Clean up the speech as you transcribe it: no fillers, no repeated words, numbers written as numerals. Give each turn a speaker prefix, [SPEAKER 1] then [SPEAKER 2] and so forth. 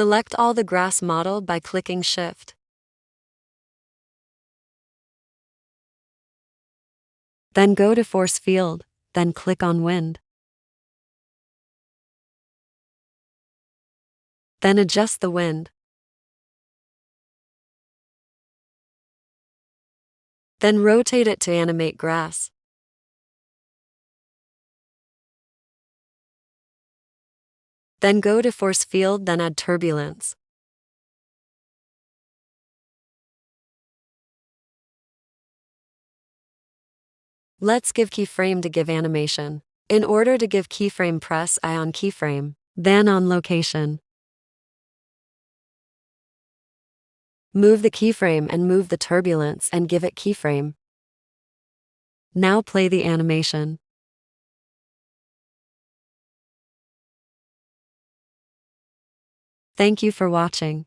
[SPEAKER 1] Select all the grass model by clicking Shift. Then go to Force Field, then click on Wind. Then adjust the wind. Then rotate it to animate grass. Then go to Force Field, then add turbulence. Let's give keyframe to give animation. In order to give keyframe, press I on keyframe, then on location. Move the keyframe and move the turbulence and give it keyframe. Now play the animation. Thank you for watching.